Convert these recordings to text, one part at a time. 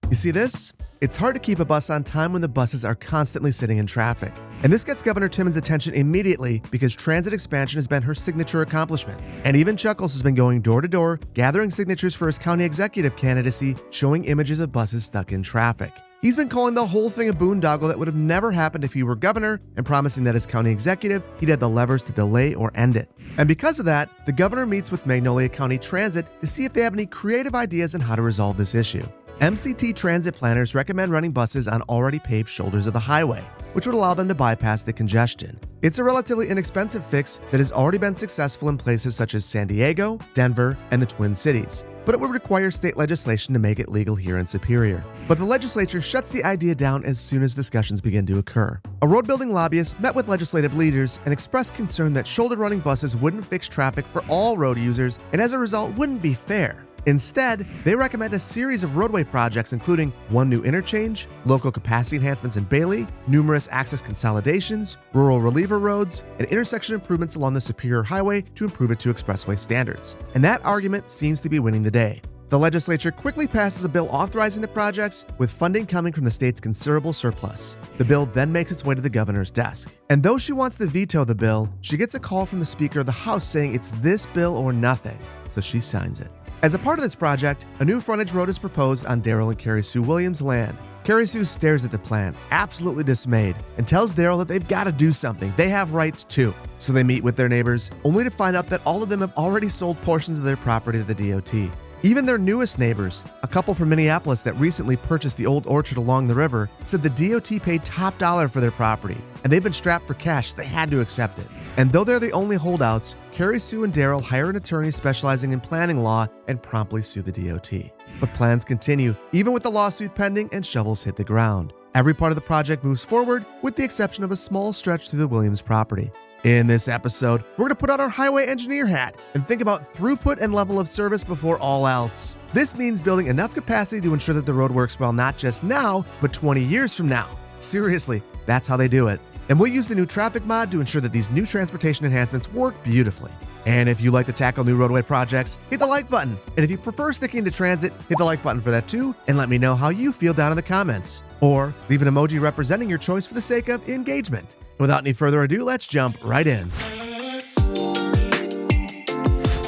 You see this? It's hard to keep a bus on time when the buses are constantly sitting in traffic. And this gets Governor Timmons' attention immediately because transit expansion has been her signature accomplishment. And even Chuckles has been going door to door, gathering signatures for his county executive candidacy, showing images of buses stuck in traffic. He's been calling the whole thing a boondoggle that would have never happened if he were governor, and promising that as county executive, he'd have the levers to delay or end it. And because of that, the governor meets with Magnolia County Transit to see if they have any creative ideas on how to resolve this issue. MCT transit planners recommend running buses on already paved shoulders of the highway, which would allow them to bypass the congestion. It's a relatively inexpensive fix that has already been successful in places such as San Diego, Denver, and the Twin Cities, but it would require state legislation to make it legal here in Superior. But the legislature shuts the idea down as soon as discussions begin to occur. A road-building lobbyist met with legislative leaders and expressed concern that shoulder-running buses wouldn't fix traffic for all road users and as a result wouldn't be fair. Instead, they recommend a series of roadway projects including one new interchange, local capacity enhancements in Bailey, numerous access consolidations, rural reliever roads, and intersection improvements along the Superior Highway to improve it to expressway standards. And that argument seems to be winning the day. The legislature quickly passes a bill authorizing the projects, with funding coming from the state's considerable surplus. The bill then makes its way to the governor's desk. And though she wants to veto the bill, she gets a call from the Speaker of the House saying it's this bill or nothing, so she signs it. As a part of this project, a new frontage road is proposed on Daryl and Carrie Sue Williams' land. Carrie Sue stares at the plan, absolutely dismayed, and tells Daryl that they've got to do something. They have rights too. So they meet with their neighbors, only to find out that all of them have already sold portions of their property to the DOT. Even their newest neighbors, a couple from Minneapolis that recently purchased the old orchard along the river, said the DOT paid top dollar for their property, and they've been strapped for cash, so they had to accept it. And though they're the only holdouts, Carrie Sue and Daryl hire an attorney specializing in planning law and promptly sue the DOT. But plans continue, even with the lawsuit pending and shovels hit the ground. Every part of the project moves forward, with the exception of a small stretch through the Williams property. In this episode, we're going to put on our highway engineer hat and think about throughput and level of service before all else. This means building enough capacity to ensure that the road works well not just now, but 20 years from now. Seriously, that's how they do it. And we'll use the new traffic mod to ensure that these new transportation enhancements work beautifully. And if you like to tackle new roadway projects, hit the like button. And if you prefer sticking to transit, hit the like button for that too, and let me know how you feel down in the comments. Or leave an emoji representing your choice for the sake of engagement. Without any further ado, let's jump right in.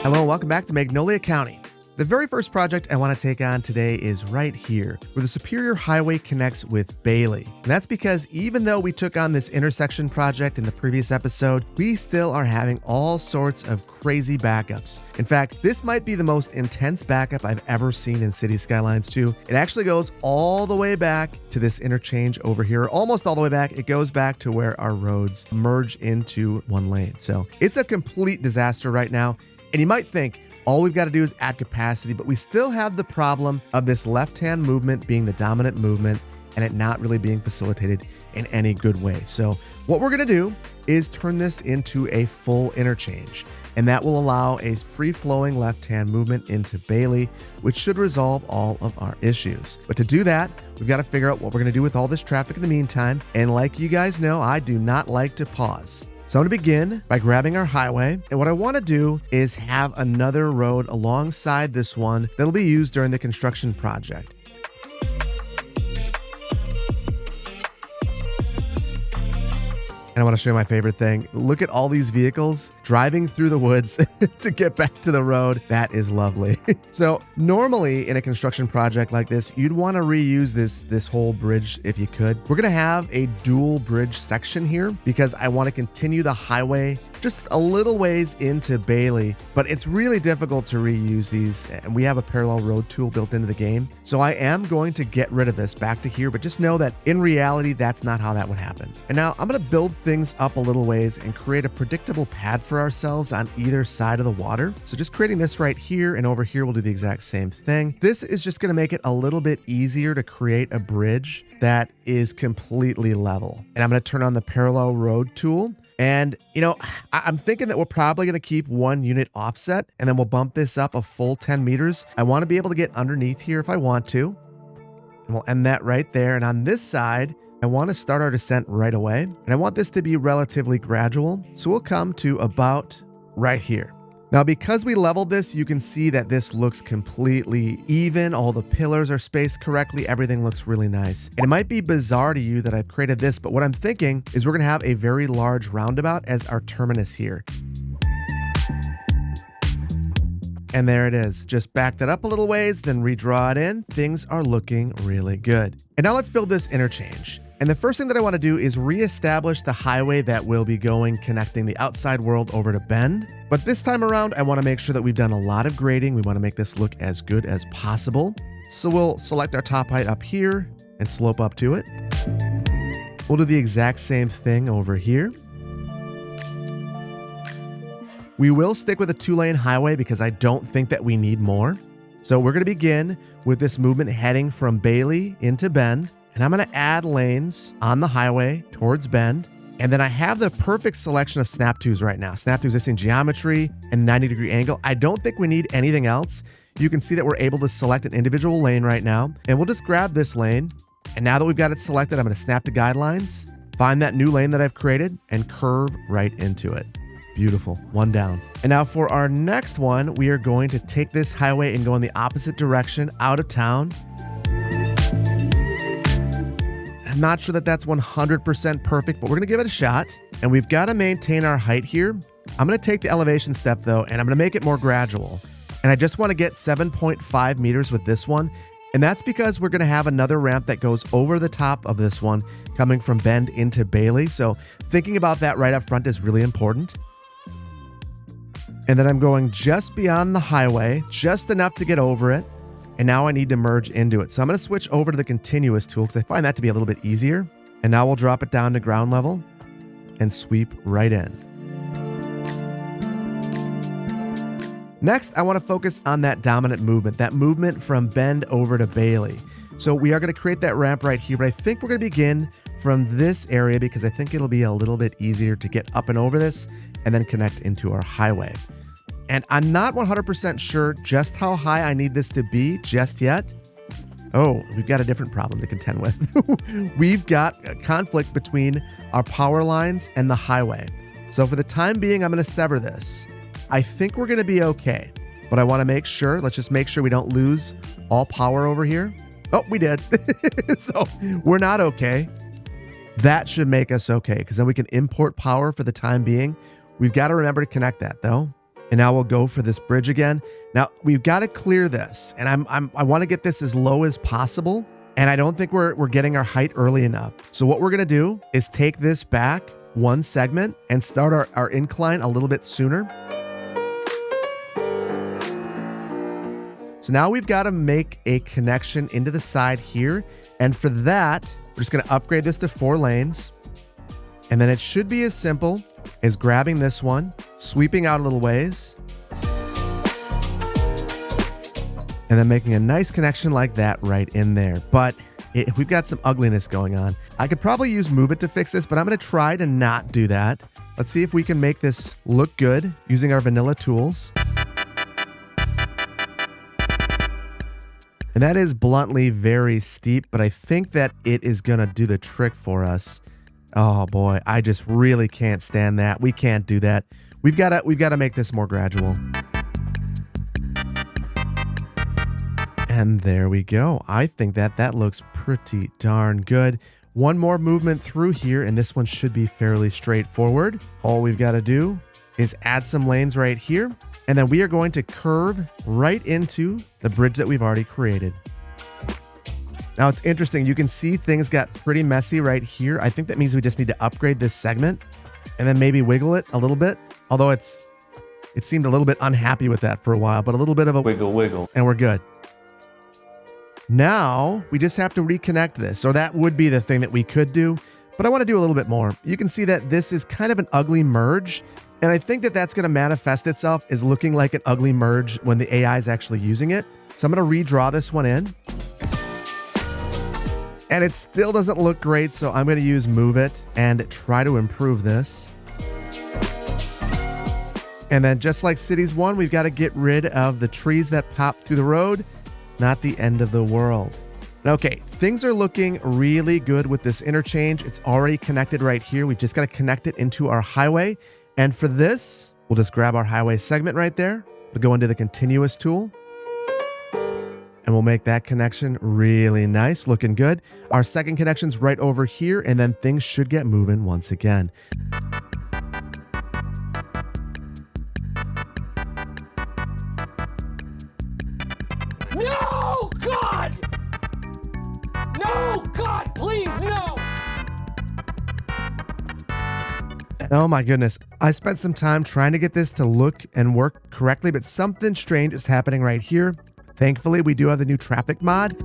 Hello and welcome back to Magnolia County. The very first project I want to take on today is right here, where the Superior Highway connects with Bailey. And that's because even though we took on this intersection project in the previous episode, we still are having all sorts of crazy backups. In fact, this might be the most intense backup I've ever seen in City Skylines 2. It actually goes all the way back to this interchange over here, almost all the way back. It goes back to where our roads merge into one lane. So it's a complete disaster right now. And you might think, all we've got to do is add capacity, but we still have the problem of this left-hand movement being the dominant movement and it not really being facilitated in any good way. So what we're going to do is turn this into a full interchange, and that will allow a free-flowing left-hand movement into Bailey, which should resolve all of our issues. But to do that, we've got to figure out what we're going to do with all this traffic in the meantime. And like you guys know, I do not like to pause. So I'm going to begin by grabbing our highway, and what I want to do is have another road alongside this one that'll be used during the construction project. And I want to show you my favorite thing. Look at all these vehicles driving through the woods to get back to the road. That is lovely. So normally in a construction project like this, you'd want to reuse this whole bridge if you could. We're going to have a dual bridge section here because I want to continue the highway just a little ways into Bailey, but it's really difficult to reuse these, and we have a parallel road tool built into the game. So I am going to get rid of this back to here, but just know that in reality, that's not how that would happen. And now I'm going to build things up a little ways and create a predictable pad for ourselves on either side of the water. So just creating this right here, and over here, we'll do the exact same thing. This is just going to make it a little bit easier to create a bridge that is completely level. And I'm going to turn on the parallel road tool. And, I'm thinking that we're probably going to keep 1 unit offset, and then we'll bump this up a full 10 meters. I want to be able to get underneath here if I want to. And we'll end that right there. And on this side, I want to start our descent right away. And I want this to be relatively gradual. So we'll come to about right here. Now, because we leveled this, you can see that this looks completely even. All the pillars are spaced correctly. Everything looks really nice. And it might be bizarre to you that I've created this, but what I'm thinking is we're gonna have a very large roundabout as our terminus here. And there it is. Just back that up a little ways, then redraw it in. Things are looking really good. And now let's build this interchange. And the first thing that I want to do is reestablish the highway that will be going connecting the outside world over to Bend. But this time around, I want to make sure that we've done a lot of grading. We want to make this look as good as possible. So we'll select our top height up here and slope up to it. We'll do the exact same thing over here. We will stick with a 2-lane highway because I don't think that we need more. So we're going to begin with this movement heading from Bailey into Bend. And I'm going to add lanes on the highway towards Bend. And then I have the perfect selection of snap twos right now. Snap to existing geometry and 90-degree angle. I don't think we need anything else. You can see that we're able to select an individual lane right now. And we'll just grab this lane. And now that we've got it selected, I'm going to snap to guidelines, find that new lane that I've created, and curve right into it. Beautiful. One down. And now for our next one, we are going to take this highway and go in the opposite direction out of town. I'm not sure that that's 100% perfect, but we're going to give it a shot. And we've got to maintain our height here. I'm going to take the elevation step though, and I'm going to make it more gradual. And I just want to get 7.5 meters with this one. And that's because we're going to have another ramp that goes over the top of this one coming from Bend into Bailey. So thinking about that right up front is really important. And then I'm going just beyond the highway, just enough to get over it. And now I need to merge into it. So I'm going to switch over to the continuous tool because I find that to be a little bit easier. And now we'll drop it down to ground level and sweep right in. Next, I want to focus on that dominant movement, that movement from Bend over to Bailey. So we are going to create that ramp right here, but I think we're going to begin from this area because I think it'll be a little bit easier to get up and over this and then connect into our highway. And I'm not 100% sure just how high I need this to be just yet. Oh, we've got a different problem to contend with. We've got a conflict between our power lines and the highway. So for the time being, I'm going to sever this. I think we're going to be okay, but I want to make sure, let's just make sure we don't lose all power over here. Oh, we did. So we're not okay. That should make us okay because then we can import power for the time being. We've got to remember to connect that though. And now we'll go for this bridge again. Now we've got to clear this, and I want to get this as low as possible. And I don't think we're getting our height early enough. So what we're going to do is take this back one segment and start our incline a little bit sooner. So now we've got to make a connection into the side here. And for that, we're just going to upgrade this to 4 lanes. And then it should be as simple as grabbing this one, sweeping out a little ways, and then making a nice connection like that right in there. But we've got some ugliness going on. I could probably use Move It to fix this, but I'm going to try to not do that. Let's see if we can make this look good using our vanilla tools. And that is bluntly very steep, but I think that it is going to do the trick for us. Oh boy, I just really can't stand that. We can't do that. We've got to make this more gradual. And there we go. I think that looks pretty darn good. One more movement through here, and this one should be fairly straightforward. All we've got to do is add some lanes right here, and then we are going to curve right into the bridge that we've already created. Now it's interesting, you can see things got pretty messy right here. I think that means we just need to upgrade this segment and then maybe wiggle it a little bit. Although it seemed a little bit unhappy with that for a while, but a little bit of a wiggle, and we're good. Now we just have to reconnect this. So that would be the thing that we could do, but I want to do a little bit more. You can see that this is kind of an ugly merge. And I think that that's going to manifest itself as looking like an ugly merge when the AI is actually using it. So I'm going to redraw this one in. And it still doesn't look great, so I'm going to use Move It and try to improve this. And then just like Cities 1, we've got to get rid of the trees that pop through the road. Not the end of the world. Okay, things are looking really good with this interchange. It's already connected right here. We've just got to connect it into our highway. And for this, We'll just grab our highway segment right there. We'll go into the continuous tool. And we'll make that connection really nice, looking good. Our second connection's right over here, and then things should get moving once again. No, God! No, God, please, no! Oh my goodness, I spent some time trying to get this to look and work correctly, but something strange is happening right here. Thankfully, we do have the new traffic mod.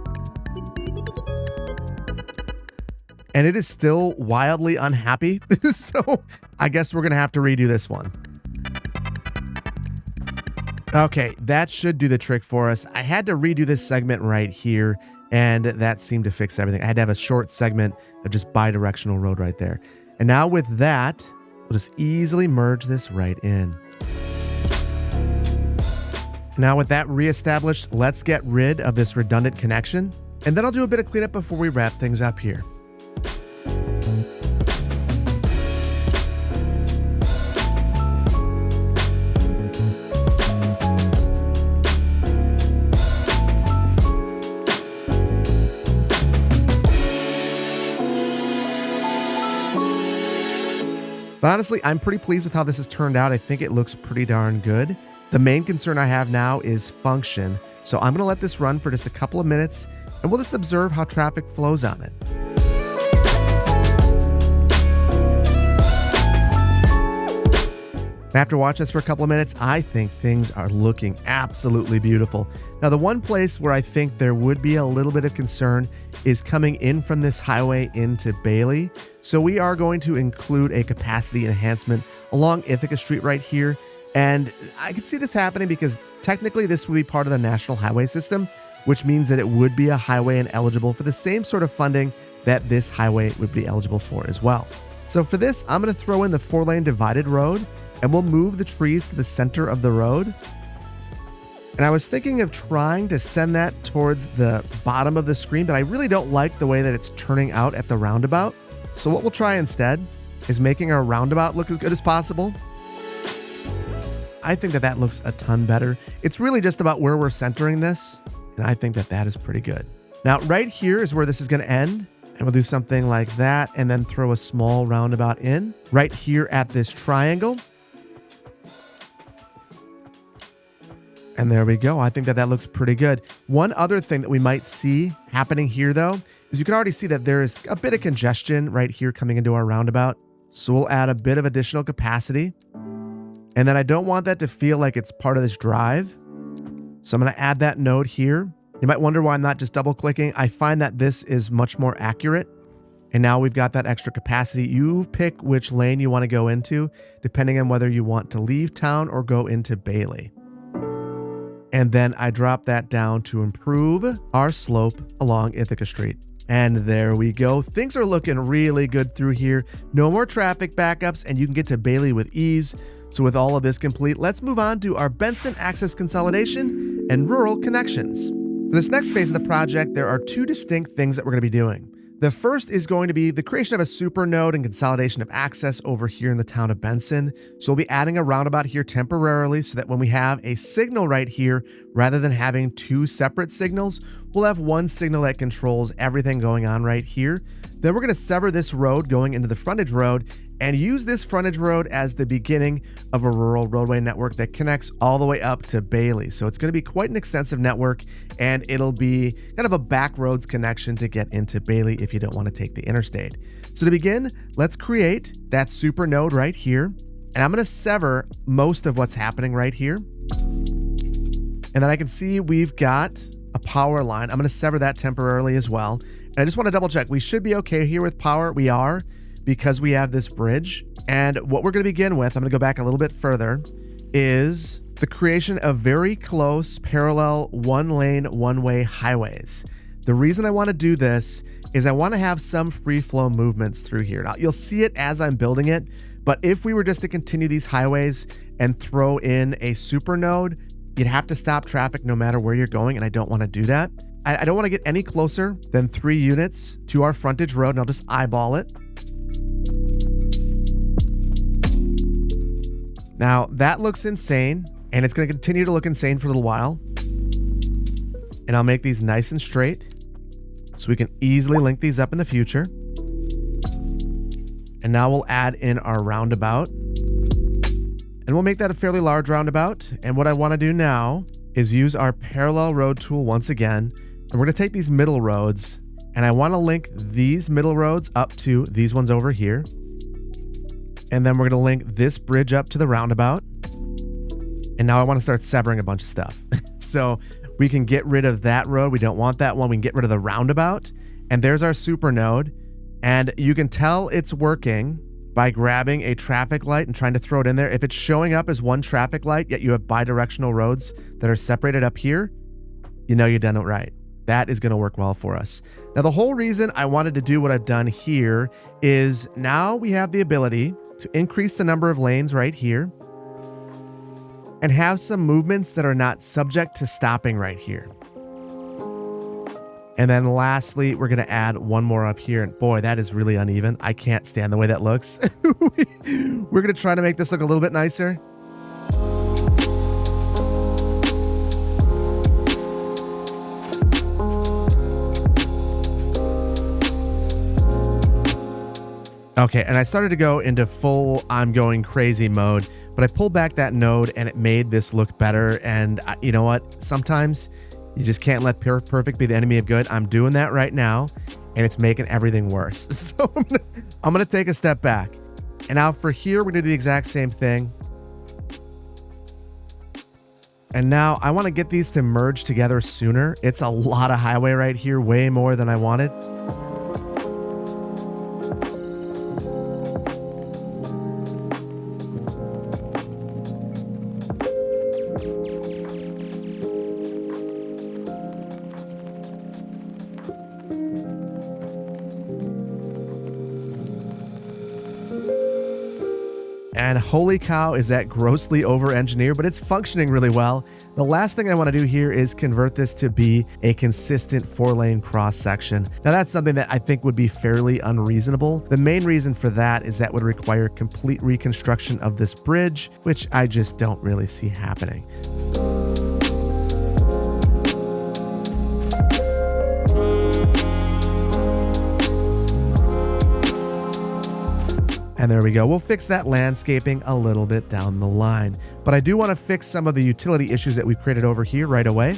And it is still wildly unhappy. So I guess we're going to have to redo this one. Okay, that should do the trick for us. I had to redo this segment right here, and that seemed to fix everything. I had to have a short segment of just bi-directional road right there. And now with that, we'll just easily merge this right in. Now with that reestablished, let's get rid of this redundant connection, and then I'll do a bit of cleanup before we wrap things up here. But honestly, I'm pretty pleased with how this has turned out. I think it looks pretty darn good. The main concern I have now is function. So I'm going to let this run for just a couple of minutes, and we'll just observe how traffic flows on it. After watching this for a couple of minutes, I think things are looking absolutely beautiful. Now, the one place where I think there would be a little bit of concern is coming in from this highway into Bailey. So we are going to include a capacity enhancement along Ithaca Street right here. And I could see this happening because technically this would be part of the national highway system, which means that it would be a highway and eligible for the same sort of funding that this highway would be eligible for as well. So for this, I'm going to throw in the 4-lane divided road, and we'll move the trees to the center of the road. And I was thinking of trying to send that towards the bottom of the screen, but I really don't like the way that it's turning out at the roundabout. So what we'll try instead is making our roundabout look as good as possible. I think that that looks a ton better. It's really just about where we're centering this, and I think that that is pretty good. Now, right here is where this is going to end, and we'll do something like that, and then throw a small roundabout in right here at this triangle. And there we go. I think that that looks pretty good. One other thing that we might see happening here, though, is you can already see that there is a bit of congestion right here coming into our roundabout. So we'll add a bit of additional capacity. And then I don't want that to feel like it's part of this drive. So I'm going to add that node here. You might wonder why I'm not just double clicking. I find that this is much more accurate. And now we've got that extra capacity. You pick which lane you want to go into, depending on whether you want to leave town or go into Bailey. And then I drop that down to improve our slope along Ithaca Street. And there we go. Things are looking really good through here. No more traffic backups, and you can get to Bailey with ease. So with all of this complete, let's move on to our Benson access consolidation and rural connections. For this next phase of the project, there are two distinct things that we're going to be doing. The first is going to be the creation of a super node and consolidation of access over here in the town of Benson. So we'll be adding a roundabout here temporarily so that when we have a signal right here, rather than having two separate signals, we'll have one signal that controls everything going on right here. Then we're going to sever this road going into the frontage road and use this frontage road as the beginning of a rural roadway network that connects all the way up to Bailey. So it's going to be quite an extensive network, and it'll be kind of a back roads connection to get into Bailey if you don't want to take the interstate. So to begin, let's create that super node right here, and I'm going to sever most of what's happening right here. And then I can see we've got a power line. I'm going to sever that temporarily as well. And I just want to double check. We should be okay here with power. We are, because we have this bridge. And what we're going to begin with, I'm going to go back a little bit further, is the creation of very close parallel one-lane, one-way highways. The reason I want to do this is I want to have some free flow movements through here. Now, you'll see it as I'm building it, but if we were just to continue these highways and throw in a super node, you'd have to stop traffic no matter where you're going, and I don't want to do that. I don't want to get any closer than 3 units to our frontage road, and I'll just eyeball it. Now that looks insane, and it's going to continue to look insane for a little while. And I'll make these nice and straight so we can easily link these up in the future. And now we'll add in our roundabout. And we'll make that a fairly large roundabout. And what I want to do now is use our parallel road tool once again. And we're going to take these middle roads, and I want to link these middle roads up to these ones over here. And then we're going to link this bridge up to the roundabout. And now I want to start severing a bunch of stuff. So we can get rid of that road. We don't want that one. We can get rid of the roundabout. And there's our super node. And you can tell it's working by grabbing a traffic light and trying to throw it in there. If it's showing up as one traffic light, yet you have bidirectional roads that are separated up here, you know you've done it right. That is going to work well for us. Now, the whole reason I wanted to do what I've done here is now we have the ability to increase the number of lanes right here and have some movements that are not subject to stopping right here. And then lastly, we're going to add one more up here. And boy, that is really uneven. I can't stand the way that looks. We're going to try to make this look a little bit nicer. Okay, and I started to go into full I'm going crazy mode, but I pulled back that node and it made this look better. And you know what? Sometimes you just can't let perfect be the enemy of good. I'm doing that right now, and it's making everything worse. So I'm gonna take a step back. And now for here, we're gonna do the exact same thing. And now I wanna get these to merge together sooner. It's a lot of highway right here, way more than I wanted. And holy cow, is that grossly over-engineered, but it's functioning really well. The last thing I want to do here is convert this to be a consistent 4-lane cross-section. Now that's something that I think would be fairly unreasonable. The main reason for that is that would require complete reconstruction of this bridge, which I just don't really see happening. And there we go. We'll fix that landscaping a little bit down the line. But I do want to fix some of the utility issues that we've created over here right away.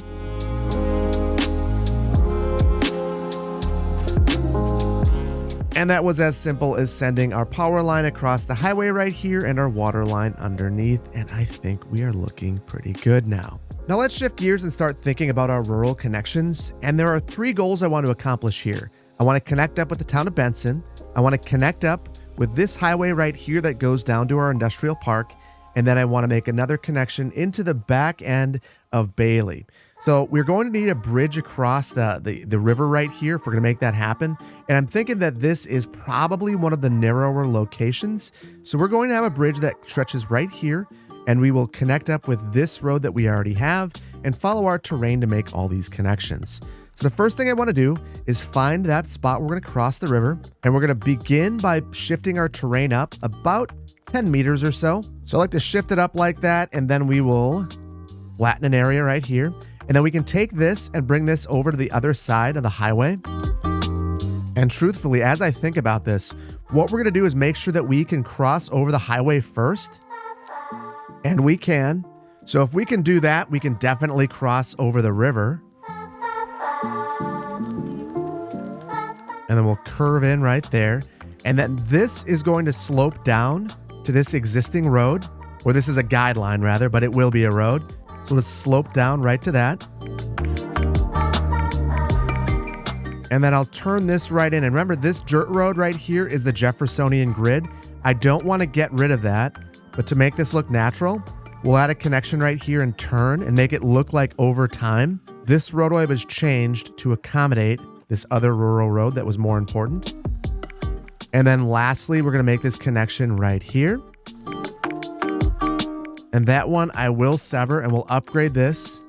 And that was as simple as sending our power line across the highway right here and our water line underneath. And I think we are looking pretty good now. Now let's shift gears and start thinking about our rural connections. And there are 3 goals I want to accomplish here. I want to connect up with the town of Benson. I want to connect up with this highway right here that goes down to our industrial park. And then I want to make another connection into the back end of Bailey. So we're going to need a bridge across the river right here if we're going to make that happen. And I'm thinking that this is probably one of the narrower locations. So we're going to have a bridge that stretches right here, and we will connect up with this road that we already have and follow our terrain to make all these connections. So the first thing I want to do is find that spot we're going to cross the river, and we're going to begin by shifting our terrain up about 10 meters or so. So I like to shift it up like that, and then we will flatten an area right here. And then we can take this and bring this over to the other side of the highway. And truthfully, as I think about this, what we're going to do is make sure that we can cross over the highway first. And we can. So if we can do that, we can definitely cross over the river. And then we'll curve in right there. And then this is going to slope down to this existing road, or this is a guideline rather, but it will be a road. So we'll slope down right to that. And then I'll turn this right in. And remember, this dirt road right here is the Jeffersonian grid. I don't want to get rid of that, but to make this look natural, we'll add a connection right here and turn and make it look like over time, this roadway was changed to accommodate this other rural road that was more important. And then lastly, we're going to make this connection right here. And that one I will sever, and we'll upgrade this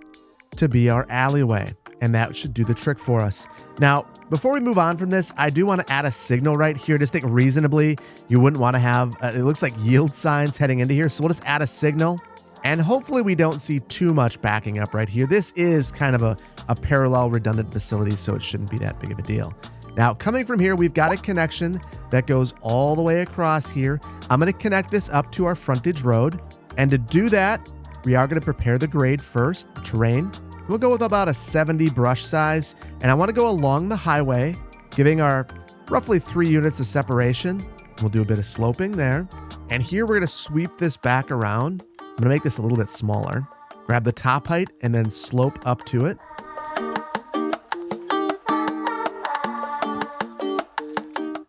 to be our alleyway. and that should do the trick for us. Now, before we move on from this, I do want to add a signal right here. Just think reasonably, you wouldn't want to have, it looks like yield signs heading into here. So we'll just add a signal, and hopefully we don't see too much backing up right here. This is kind of a parallel redundant facility, so it shouldn't be that big of a deal. Now, coming from here, we've got a connection that goes all the way across here. I'm going to connect this up to our frontage road. And to do that, we are going to prepare the grade first, the terrain. We'll go with about a 70 brush size. And I want to go along the highway, giving our roughly 3 units of separation. We'll do a bit of sloping there. And here we're going to sweep this back around. I'm going to make this a little bit smaller. Grab the top height and then slope up to it.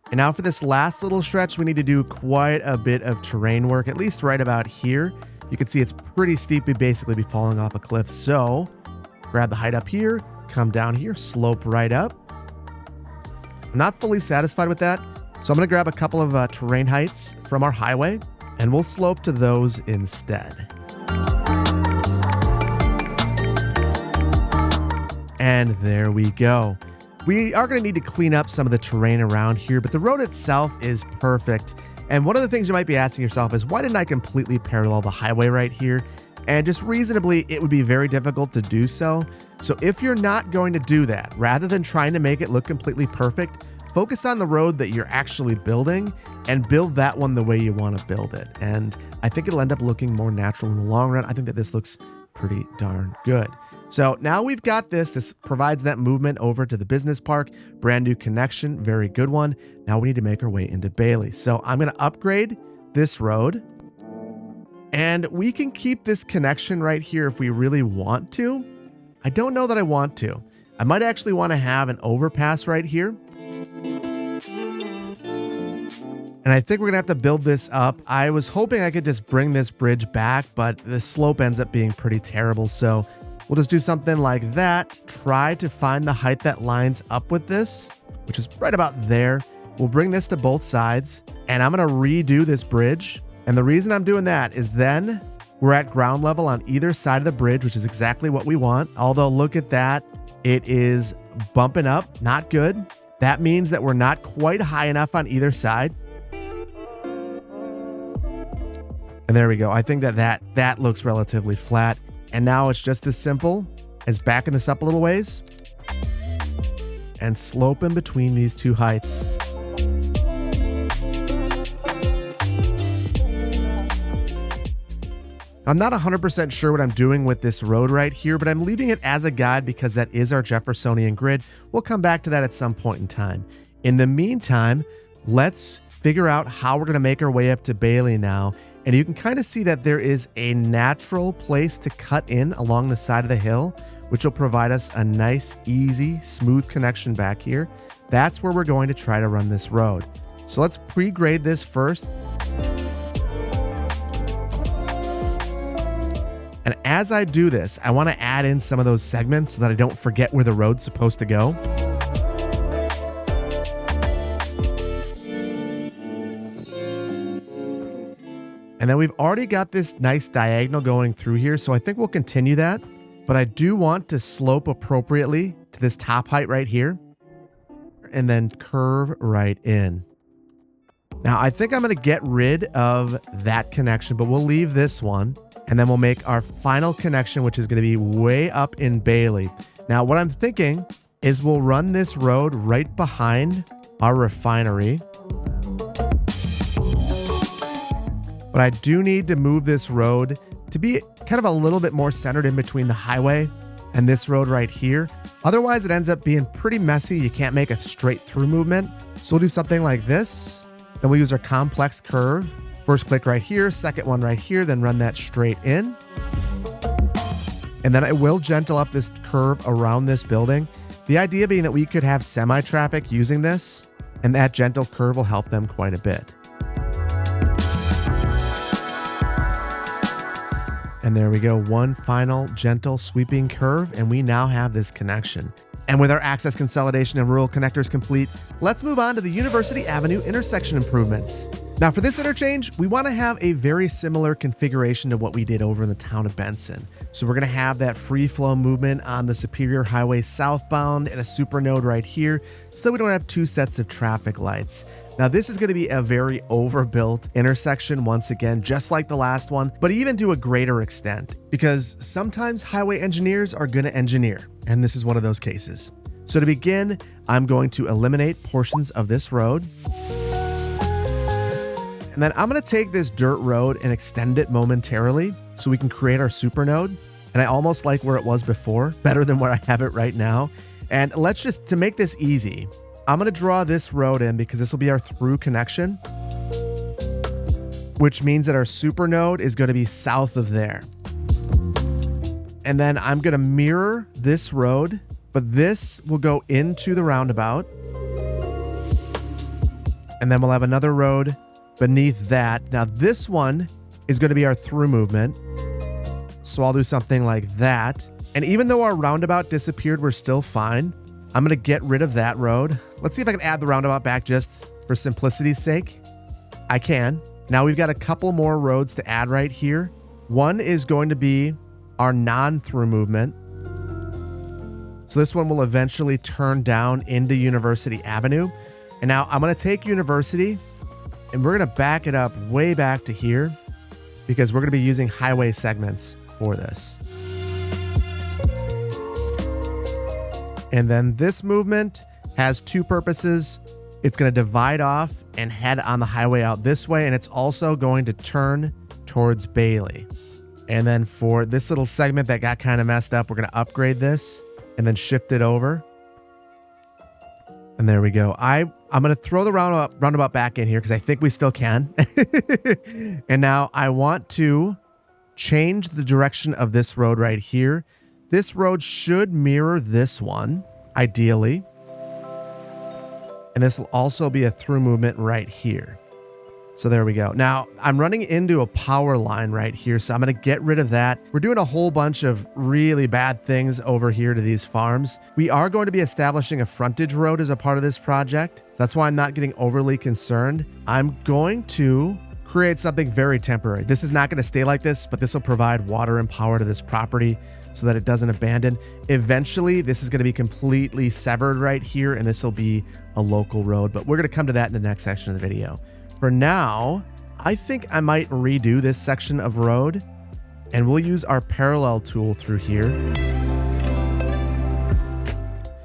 And now for this last little stretch, we need to do quite a bit of terrain work, at least right about here. You can see it's pretty steep. We basically be falling off a cliff. So grab the height up here, come down here, slope right up. I'm not fully satisfied with that. So I'm going to grab a couple of terrain heights from our highway, and we'll slope to those instead. And there we go. We are going to need to clean up some of the terrain around here, but the road itself is perfect. And one of the things you might be asking yourself is, why didn't I completely parallel the highway right here? And just reasonably, it would be very difficult to do so. So if you're not going to do that, rather than trying to make it look completely perfect, focus on the road that you're actually building and build that one the way you want to build it. And I think it'll end up looking more natural in the long run. I think that this looks pretty darn good. So now we've got this. This provides that movement over to the business park. Brand new connection, very good one. Now we need to make our way into Bailey. So I'm going to upgrade this road. And we can keep this connection right here if we really want to. I don't know that I want to. I might actually want to have an overpass right here. And I think we're going to have to build this up. I was hoping I could just bring this bridge back, but the slope ends up being pretty terrible. So we'll just do something like that. Try to find the height that lines up with this, which is right about there. We'll bring this to both sides, and I'm going to redo this bridge. And the reason I'm doing that is then we're at ground level on either side of the bridge, which is exactly what we want. Although look at that. It is bumping up. Not good. That means that we're not quite high enough on either side. And there we go. I think that looks relatively flat. And now it's just as simple as backing this up a little ways and slope in between these two heights. I'm not 100% sure what I'm doing with this road right here, but I'm leaving it as a guide because that is our Jeffersonian grid. We'll come back to that at some point in time. In the meantime, let's figure out how we're going to make our way up to Bailey now. And you can kind of see that there is a natural place to cut in along the side of the hill, which will provide us a nice, easy, smooth connection back here. That's where we're going to try to run this road. So let's pre-grade this first. And as I do this, I want to add in some of those segments so that I don't forget where the road's supposed to go. And then we've already got this nice diagonal going through here, so I think we'll continue that. But I do want to slope appropriately to this top height right here and then curve right in. Now, I think I'm going to get rid of that connection, but we'll leave this one. And then we'll make our final connection, which is going to be way up in Bailey. Now, what I'm thinking is we'll run this road right behind our refinery. But I do need to move this road to be kind of a little bit more centered in between the highway and this road right here. Otherwise, it ends up being pretty messy. You can't make a straight through movement. So we'll do something like this. Then we'll use our complex curve. First click right here, second one right here, then run that straight in. And then I will gentle up this curve around this building. The idea being that we could have semi-traffic using this, and that gentle curve will help them quite a bit. And there we go, one final gentle sweeping curve, and we now have this connection. And with our access consolidation and rural connectors complete, let's move on to the University Avenue intersection improvements. Now for this interchange, we want to have a very similar configuration to what we did over in the town of Benson. So we're going to have that free flow movement on the Superior Highway southbound and a super node right here, so that we don't have two sets of traffic lights. Now this is going to be a very overbuilt intersection once again, just like the last one, but even to a greater extent, because sometimes highway engineers are going to engineer, and this is one of those cases. So to begin, I'm going to eliminate portions of this road. And then I'm going to take this dirt road and extend it momentarily so we can create our super node. And I almost like where it was before, better than where I have it right now. And let's just, to make this easy, I'm going to draw this road in because this will be our through connection, which means that our super node is going to be south of there. And then I'm going to mirror this road, but this will go into the roundabout. And then we'll have another road beneath that. Now this one is going to be our through movement. So I'll do something like that. And even though our roundabout disappeared, we're still fine. I'm going to get rid of that road. Let's see if I can add the roundabout back just for simplicity's sake. I can. Now we've got a couple more roads to add right here. One is going to be our non-through movement. So this one will eventually turn down into University Avenue. And now I'm going to take University and we're going to back it up way back to here because we're going to be using highway segments for this. And then this movement has two purposes. It's going to divide off and head on the highway out this way, and it's also going to turn towards Bailey. And then for this little segment that got kind of messed up, we're going to upgrade this and then shift it over. And there we go. I'm going to throw the roundabout back in here because I think we still can. And now I want to change the direction of this road right here. This road should mirror this one, ideally. And this will also be a through movement right here. So there we go. Now I'm running into a power line right here, so I'm going to get rid of that. We're doing a whole bunch of really bad things over here to these farms. We are going to be establishing a frontage road as a part of this project. That's why I'm not getting overly concerned. I'm going to create something very temporary. This is not going to stay like this, but this will provide water and power to this property so that it doesn't abandon. Eventually, this is going to be completely severed right here, and this will be a local road, but we're going to come to that in the next section of the video. For now, I think I might redo this section of road, and we'll use our parallel tool through here.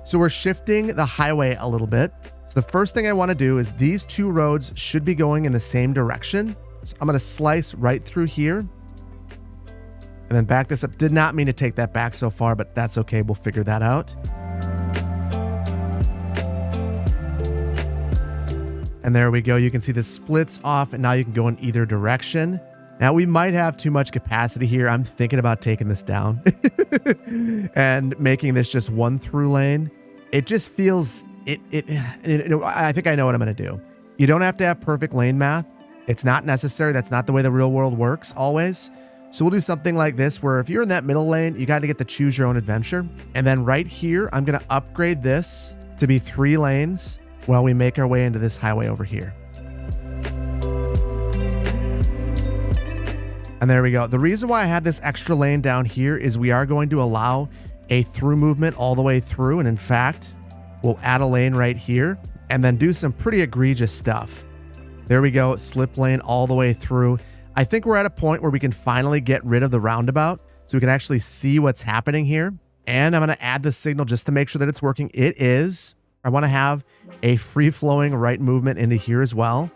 So we're shifting the highway a little bit. So the first thing I want to do is these two roads should be going in the same direction. So I'm going to slice right through here and then back this up. Did not mean to take that back so far, but that's okay. We'll figure that out. And there we go. You can see this splits off, and now you can go in either direction. Now we might have too much capacity here. I'm thinking about taking this down and making this just one through lane. It just feels, I think I know what I'm going to do. You don't have to have perfect lane math. It's not necessary. That's not the way the real world works always. So we'll do something like this, where if you're in that middle lane, you got to get to choose your own adventure. And then right here, I'm going to upgrade this to be 3 lanes while we make our way into this highway over here. And there we go. The reason why I had this extra lane down here is we are going to allow a through movement all the way through. And in fact, we'll add a lane right here and then do some pretty egregious stuff. There we go. Slip lane all the way through. I think we're at a point where we can finally get rid of the roundabout so we can actually see what's happening here. And I'm going to add the signal just to make sure that it's working. It is. I want to have a free-flowing right movement into here as well.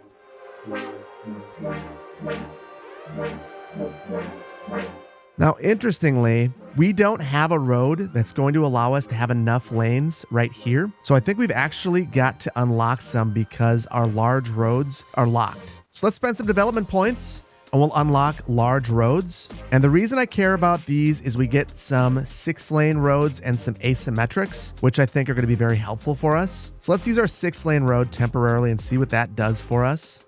Now, interestingly, we don't have a road that's going to allow us to have enough lanes right here. So I think we've actually got to unlock some because our large roads are locked. So let's spend some development points and we'll unlock large roads. And the reason I care about these is we get some 6-lane roads and some asymmetrics, which I think are going to be very helpful for us. So let's use our 6-lane road temporarily and see what that does for us.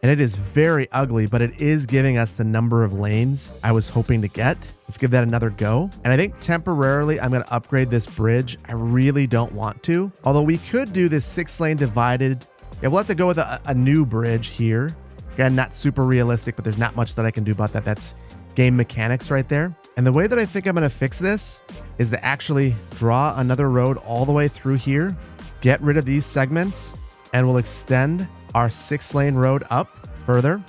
And it is very ugly, but it is giving us the number of lanes I was hoping to get. Let's give that another go. And I think temporarily I'm going to upgrade this bridge. I really don't want to. Although we could do this 6-lane divided. Yeah, we'll have to go with a new bridge here. Again, not super realistic, but there's not much that I can do about that. That's game mechanics right there. And the way that I think I'm going to fix this is to actually draw another road all the way through here, get rid of these segments, and we'll extend our 6-lane road up further.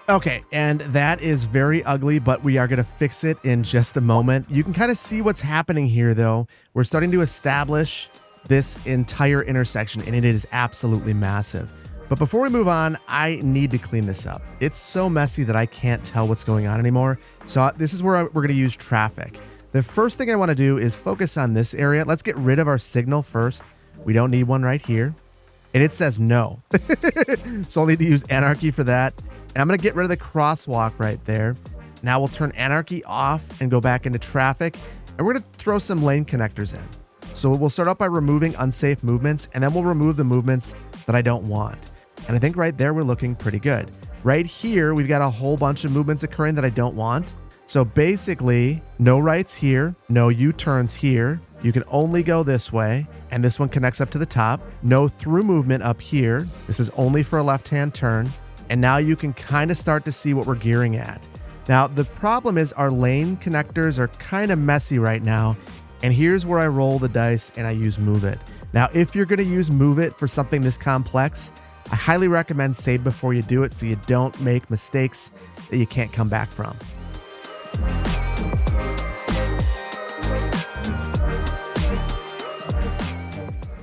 Okay, and that is very ugly, but we are going to fix it in just a moment. You can kind of see what's happening here, though. We're starting to establish this entire intersection, and it is absolutely massive. But before we move on, I need to clean this up. It's so messy that I can't tell what's going on anymore. So this is where we're going to use traffic. The first thing I want to do is focus on this area. Let's get rid of our signal first. We don't need one right here. And it says no. So I'll need to use anarchy for that. And I'm going to get rid of the crosswalk right there. Now we'll turn anarchy off and go back into traffic. And we're going to throw some lane connectors in. So we'll start out by removing unsafe movements, and then we'll remove the movements that I don't want. And I think right there we're looking pretty good. Right here, we've got a whole bunch of movements occurring that I don't want. So basically, no rights here, no U-turns here. You can only go this way, and this one connects up to the top. No through movement up here. This is only for a left-hand turn. And now you can kind of start to see what we're gearing at. Now, the problem is our lane connectors are kind of messy right now. And here's where I roll the dice and I use Move It. Now, if you're going to use Move It for something this complex, I highly recommend save before you do it so you don't make mistakes that you can't come back from.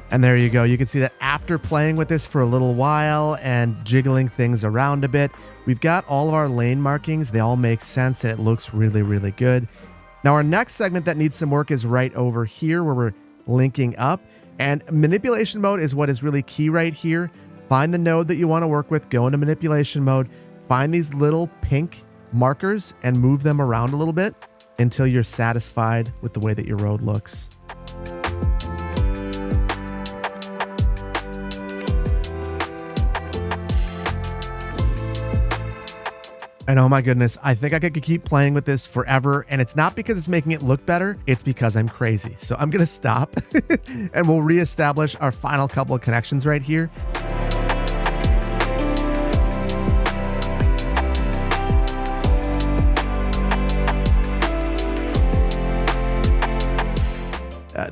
And there you go. You can see that after playing with this for a little while and jiggling things around a bit, we've got all of our lane markings. They all make sense and it looks really, really good. Now, our next segment that needs some work is right over here where we're linking up. And manipulation mode is what is really key right here. Find the node that you want to work with, go into manipulation mode, find these little pink markers and move them around a little bit until you're satisfied with the way that your road looks. And oh my goodness, I think I could keep playing with this forever. And it's not because it's making it look better, it's because I'm crazy. So I'm going to stop and we'll reestablish our final couple of connections right here.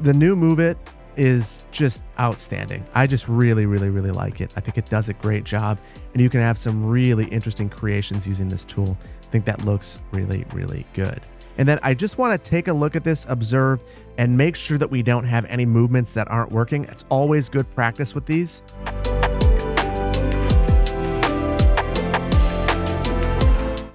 The new Move It is just outstanding. I just really, really, really like it. I think it does a great job and you can have some really interesting creations using this tool. I think that looks really, really good. And then I just want to take a look at this, observe, and make sure that we don't have any movements that aren't working. It's always good practice with these.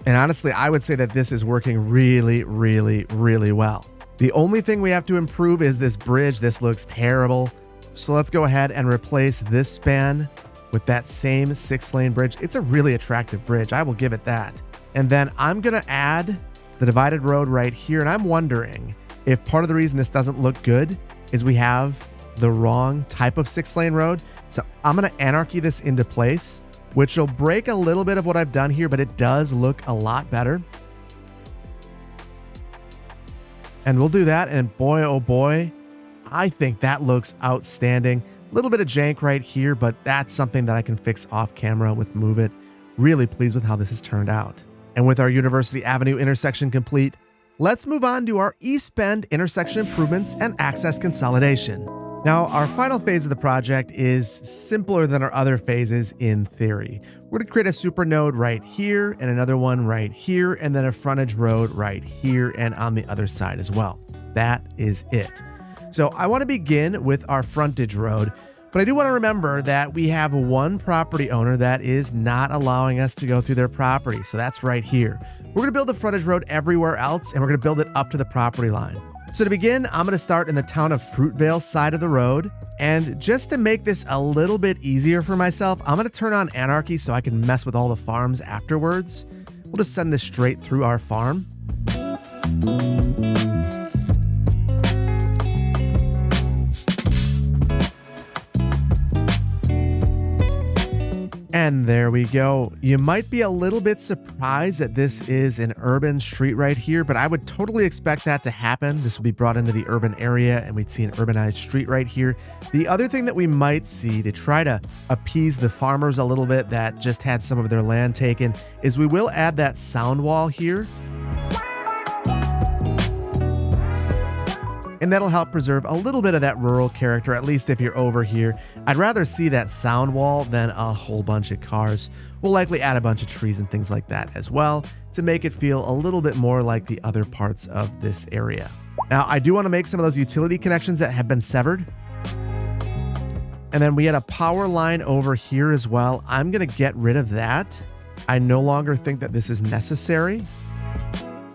And honestly, I would say that this is working really, really, really well. The only thing we have to improve is this bridge. This looks terrible. So let's go ahead and replace this span with that same 6-lane bridge. It's a really attractive bridge. I will give it that. And then I'm going to add the divided road right here. And I'm wondering if part of the reason this doesn't look good is we have the wrong type of 6-lane road. So I'm going to anarchy this into place, which will break a little bit of what I've done here, but it does look a lot better. And we'll do that, and boy, oh boy, I think that looks outstanding. A little bit of jank right here, but that's something that I can fix off camera with Move It. Really pleased with how this has turned out. And with our University Avenue intersection complete, let's move on to our East Bend intersection improvements and access consolidation. Now, our final phase of the project is simpler than our other phases in theory. We're going to create a super node right here and another one right here, and then a frontage road right here and on the other side as well. That is it. So I want to begin with our frontage road, but I do want to remember that we have one property owner that is not allowing us to go through their property. So that's right here. We're going to build a frontage road everywhere else, and we're going to build it up to the property line. So to begin, I'm going to start in the town of Fruitvale side of the road. And just to make this a little bit easier for myself, I'm going to turn on anarchy so I can mess with all the farms afterwards. We'll just send this straight through our farm. And there we go. You might be a little bit surprised that this is an urban street right here, but I would totally expect that to happen. This will be brought into the urban area and we'd see an urbanized street right here. The other thing that we might see to try to appease the farmers a little bit that just had some of their land taken is we will add that sound wall here. And that'll help preserve a little bit of that rural character, at least if you're over here. I'd rather see that sound wall than a whole bunch of cars. We'll likely add a bunch of trees and things like that as well to make it feel a little bit more like the other parts of this area. Now, I do want to make some of those utility connections that have been severed. And then we had a power line over here as well. I'm going to get rid of that. I no longer think that this is necessary.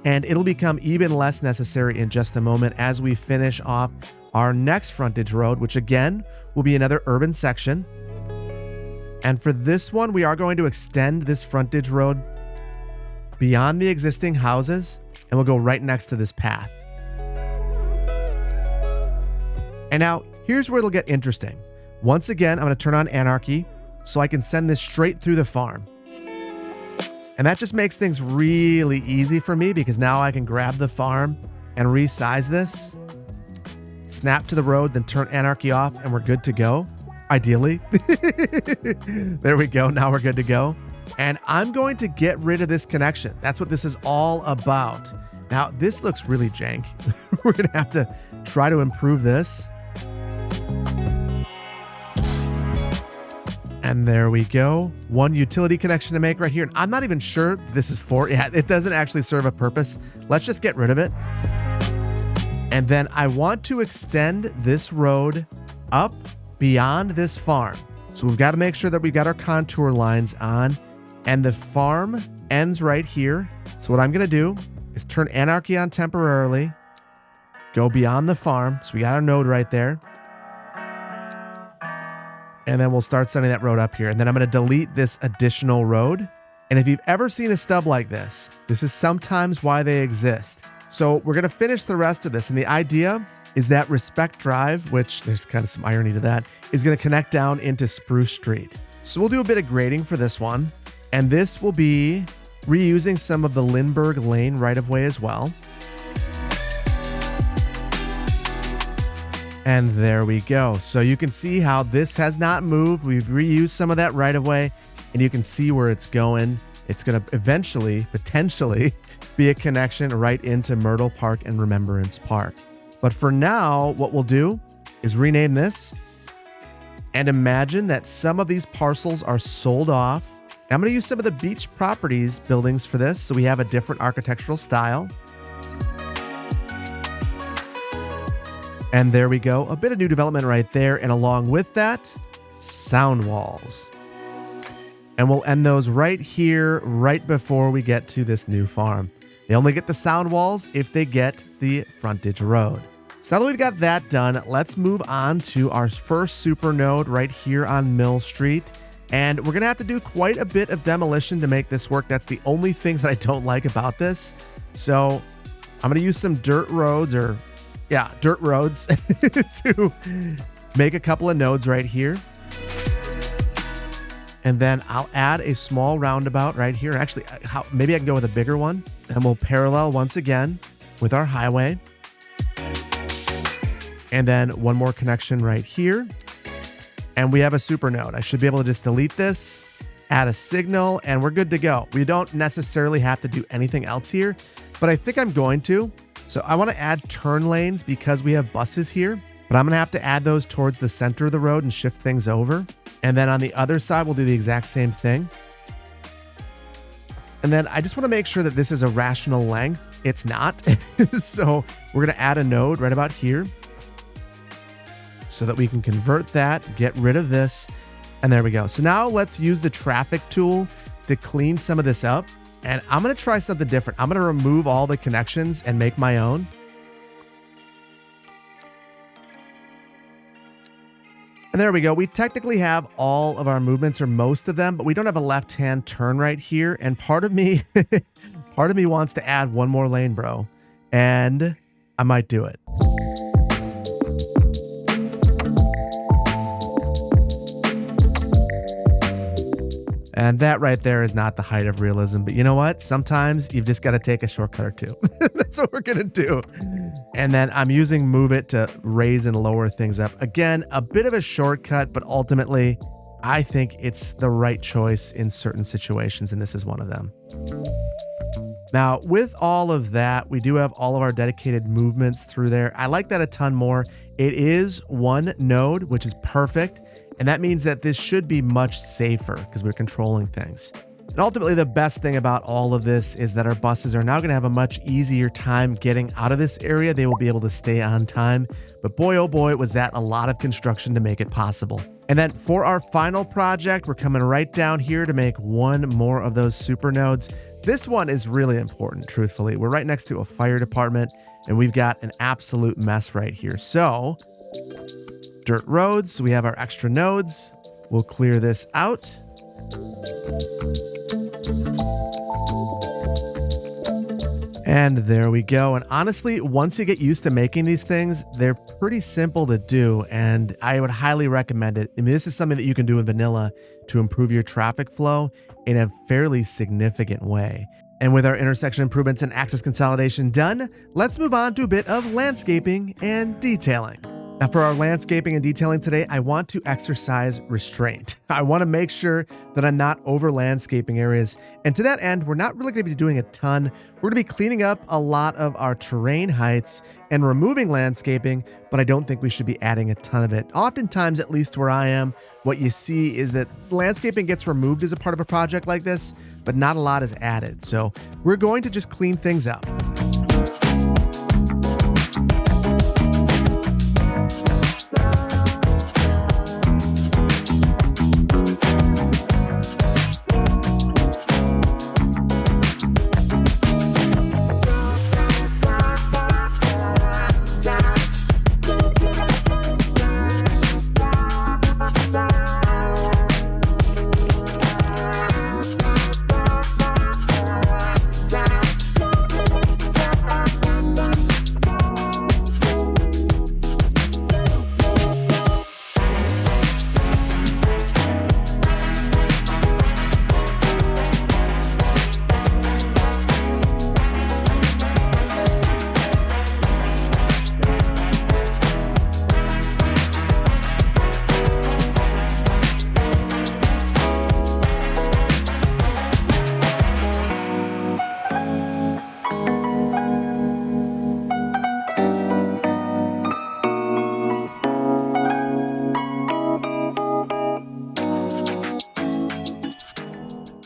And it'll become even less necessary in just a moment as we finish off our next frontage road, which again will be another urban section. And for this one, we are going to extend this frontage road beyond the existing houses, and we'll go right next to this path. And now here's where it'll get interesting. Once again, I'm going to turn on anarchy so I can send this straight through the farm. And that just makes things really easy for me because now I can grab the farm and resize this, snap to the road, then turn anarchy off, and we're good to go. Ideally. There we go. Now we're good to go. And I'm going to get rid of this connection. That's what this is all about. Now, this looks really jank. We're going to have to try to improve this. And there we go. One utility connection to make right here. And I'm not even sure this is for. Yeah, it doesn't actually serve a purpose. Let's just get rid of it. And then I want to extend this road up beyond this farm. So we've got to make sure that we've got our contour lines on. And the farm ends right here. So what I'm going to do is turn anarchy on temporarily. Go beyond the farm. So we got our node right there. And then we'll start sending that road up here. And then I'm going to delete this additional road. And if you've ever seen a stub like this is sometimes why they exist. So we're going to finish the rest of this. And the idea is that Respect Drive, which there's kind of some irony to that, is going to connect down into Spruce Street. So we'll do a bit of grading for this one. And this will be reusing some of the Lindbergh Lane right-of-way as well. And there we go. So you can see how this has not moved. We've reused some of that right of way, and you can see where it's going. It's going to eventually, potentially, be a connection right into Myrtle Park and Remembrance Park. But for now, what we'll do is rename this and imagine that some of these parcels are sold off. I'm going to use some of the beach properties buildings for this, so we have a different architectural style. And there we go. A bit of new development right there. And along with that, sound walls. And we'll end those right here, right before we get to this new farm. They only get the sound walls if they get the frontage road. So now that we've got that done, let's move on to our first super node right here on Mill Street. And we're going to have to do quite a bit of demolition to make this work. That's the only thing that I don't like about this. So I'm going to use some dirt roads dirt roads to make a couple of nodes right here. And then I'll add a small roundabout right here. Actually, maybe I can go with a bigger one. And we'll parallel once again with our highway. And then one more connection right here. And we have a super node. I should be able to just delete this, add a signal, and we're good to go. We don't necessarily have to do anything else here, but I think I'm going to. So I want to add turn lanes because we have buses here, but I'm going to have to add those towards the center of the road and shift things over. And then on the other side, we'll do the exact same thing. And then I just want to make sure that this is a rational length. It's not. So we're going to add a node right about here so that we can convert that, get rid of this. And there we go. So now let's use the traffic tool to clean some of this up. And I'm going to try something different. I'm going to remove all the connections and make my own. And there we go. We technically have all of our movements, or most of them, but we don't have a left-hand turn right here. And part of me wants to add one more lane, bro. And I might do it. And that right there is not the height of realism. But you know what? Sometimes you've just got to take a shortcut or two. That's what we're going to do. And then I'm using Move It to raise and lower things up. Again, a bit of a shortcut, but ultimately, I think it's the right choice in certain situations, and this is one of them. Now, with all of that, we do have all of our dedicated movements through there. I like that a ton more. It is one node, which is perfect. And that means that this should be much safer because we're controlling things. And ultimately, the best thing about all of this is that our buses are now going to have a much easier time getting out of this area. They will be able to stay on time. But boy, oh boy, was that a lot of construction to make it possible. And then for our final project, we're coming right down here to make one more of those super nodes. This one is really important, truthfully. We're right next to a fire department, and we've got an absolute mess right here. So, dirt roads, so we have our extra nodes. We'll clear this out. And there we go. And honestly, once you get used to making these things, they're pretty simple to do, and I would highly recommend it. I mean, this is something that you can do in vanilla to improve your traffic flow in a fairly significant way. And with our intersection improvements and access consolidation done, let's move on to a bit of landscaping and detailing. Now, for our landscaping and detailing today, I want to exercise restraint. I want to make sure that I'm not over landscaping areas. And to that end, we're not really going to be doing a ton. We're going to be cleaning up a lot of our terrain heights and removing landscaping, but I don't think we should be adding a ton of it. Oftentimes, at least where I am, what you see is that landscaping gets removed as a part of a project like this, but not a lot is added. So we're going to just clean things up.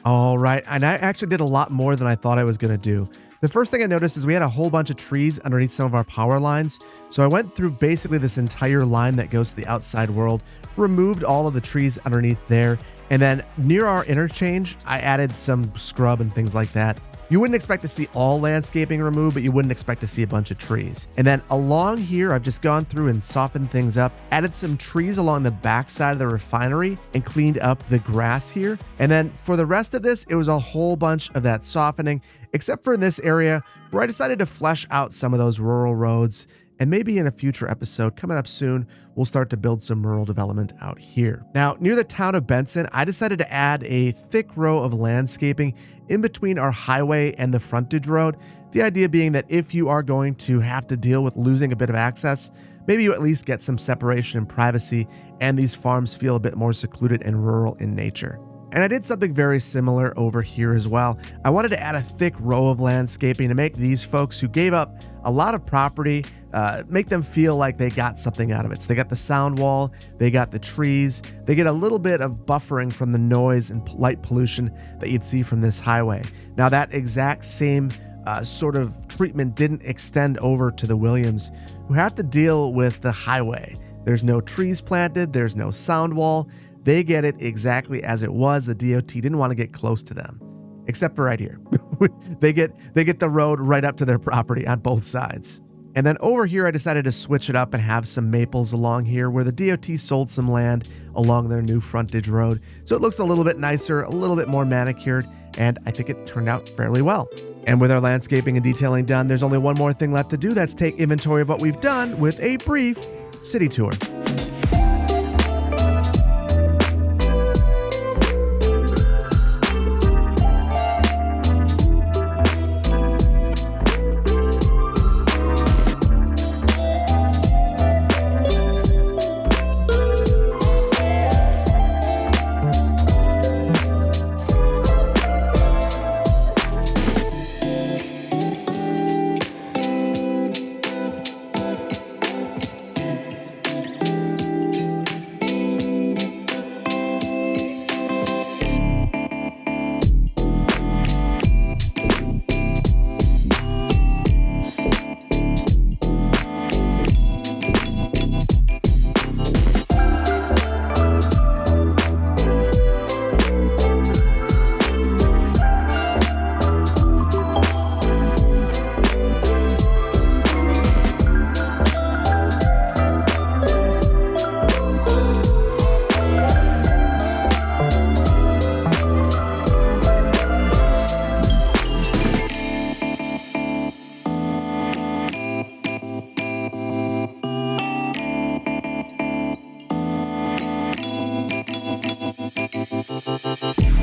All right, and I actually did a lot more than I thought I was going to do. The first thing I noticed is we had a whole bunch of trees underneath some of our power lines. So I went through basically this entire line that goes to the outside world, removed all of the trees underneath there, and then near our interchange, I added some scrub and things like that. You wouldn't expect to see all landscaping removed, but you wouldn't expect to see a bunch of trees. And then along here, I've just gone through and softened things up, added some trees along the back side of the refinery and cleaned up the grass here. And then for the rest of this, it was a whole bunch of that softening, except for in this area where I decided to flesh out some of those rural roads. And maybe in a future episode coming up soon, we'll start to build some rural development out here. Now, near the town of Benson, I decided to add a thick row of landscaping in between our highway and the frontage road. The idea being that if you are going to have to deal with losing a bit of access, maybe you at least get some separation and privacy, and these farms feel a bit more secluded and rural in nature. And I did something very similar over here as well. I wanted to add a thick row of landscaping to make these folks who gave up a lot of property, make them feel like they got something out of it. So they got the sound wall, they got the trees, they get a little bit of buffering from the noise and light pollution that you'd see from this highway. Now that exact same sort of treatment didn't extend over to the Williams, who have to deal with the highway. There's no trees planted, there's no sound wall. They get it exactly as it was. The DOT didn't want to get close to them, except for right here. They get the road right up to their property on both sides. And then over here, I decided to switch it up and have some maples along here where the DOT sold some land along their new frontage road. So it looks a little bit nicer, a little bit more manicured, and I think it turned out fairly well. And with our landscaping and detailing done, there's only one more thing left to do. That's take inventory of what we've done with a brief city tour.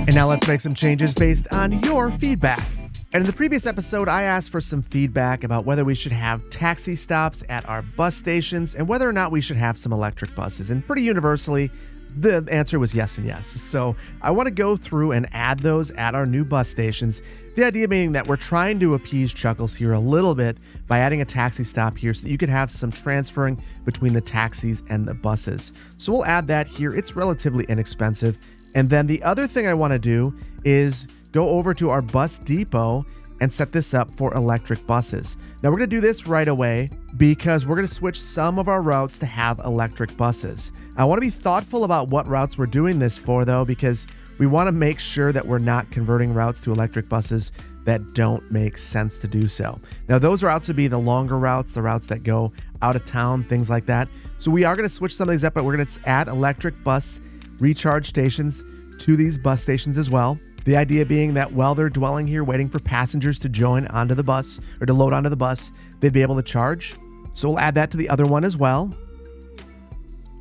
And now let's make some changes based on your feedback. And in the previous episode, I asked for some feedback about whether we should have taxi stops at our bus stations and whether or not we should have some electric buses. And pretty universally, the answer was yes and yes. So I want to go through and add those at our new bus stations. The idea being that we're trying to appease Chuckles here a little bit by adding a taxi stop here so that you could have some transferring between the taxis and the buses. So we'll add that here. It's relatively inexpensive. And then the other thing I want to do is go over to our bus depot and set this up for electric buses. Now we're going to do this right away because we're going to switch some of our routes to have electric buses. I want to be thoughtful about what routes we're doing this for though, because we want to make sure that we're not converting routes to electric buses that don't make sense to do so. Now those routes would be the longer routes, the routes that go out of town, things like that. So we are going to switch some of these up, but we're going to add electric bus recharge stations to these bus stations as well. The idea being that while they're dwelling here waiting for passengers to join onto the bus or to load onto the bus, they'd be able to charge. So we'll add that to the other one as well.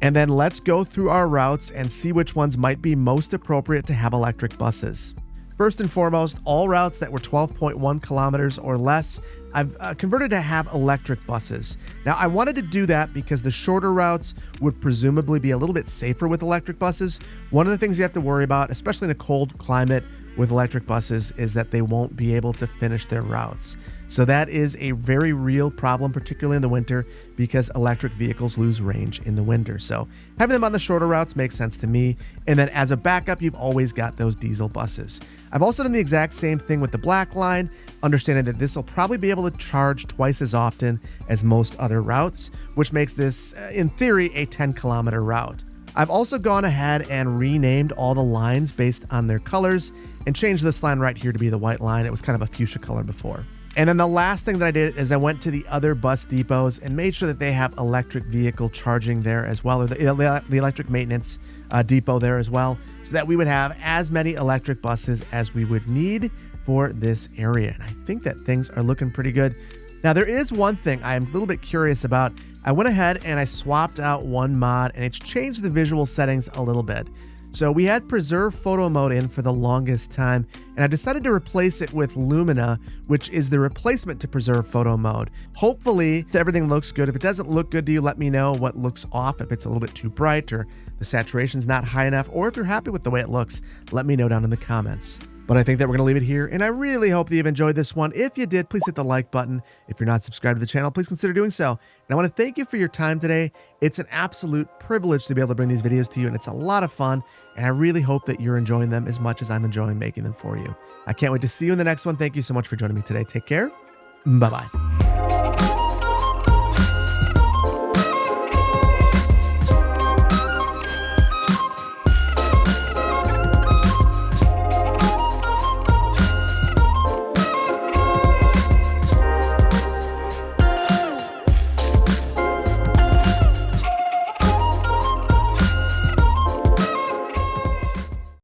And then let's go through our routes and see which ones might be most appropriate to have electric buses. First and foremost, all routes that were 12.1 kilometers or less, I've converted to have electric buses. Now, I wanted to do that because the shorter routes would presumably be a little bit safer with electric buses. One of the things you have to worry about, especially in a cold climate with electric buses, is that they won't be able to finish their routes. So that is a very real problem, particularly in the winter, because electric vehicles lose range in the winter. So having them on the shorter routes makes sense to me. And then as a backup, you've always got those diesel buses. I've also done the exact same thing with the black line, understanding that this will probably be able to charge twice as often as most other routes, which makes this, in theory, a 10-kilometer route. I've also gone ahead and renamed all the lines based on their colors and changed this line right here to be the white line. It was kind of a fuchsia color before. And then the last thing that I did is I went to the other bus depots and made sure that they have electric vehicle charging there as well, or the electric maintenance depot there as well, so that we would have as many electric buses as we would need for this area. And I think that things are looking pretty good. Now, there is one thing I'm a little bit curious about. I went ahead and I swapped out one mod and it's changed the visual settings a little bit. So we had preserve photo mode in for the longest time, and I decided to replace it with Lumina, which is the replacement to preserve photo mode. Hopefully everything looks good. If it doesn't look good to you, let me know what looks off, if it's a little bit too bright or the saturation's not high enough, or if you're happy with the way it looks, let me know down in the comments. But I think that we're going to leave it here, and I really hope that you've enjoyed this one. If you did, please hit the like button. If you're not subscribed to the channel, please consider doing so. And I want to thank you for your time today. It's an absolute privilege to be able to bring these videos to you, and it's a lot of fun, and I really hope that you're enjoying them as much as I'm enjoying making them for you. I can't wait to see you in the next one. Thank you so much for joining me today. Take care. Bye-bye.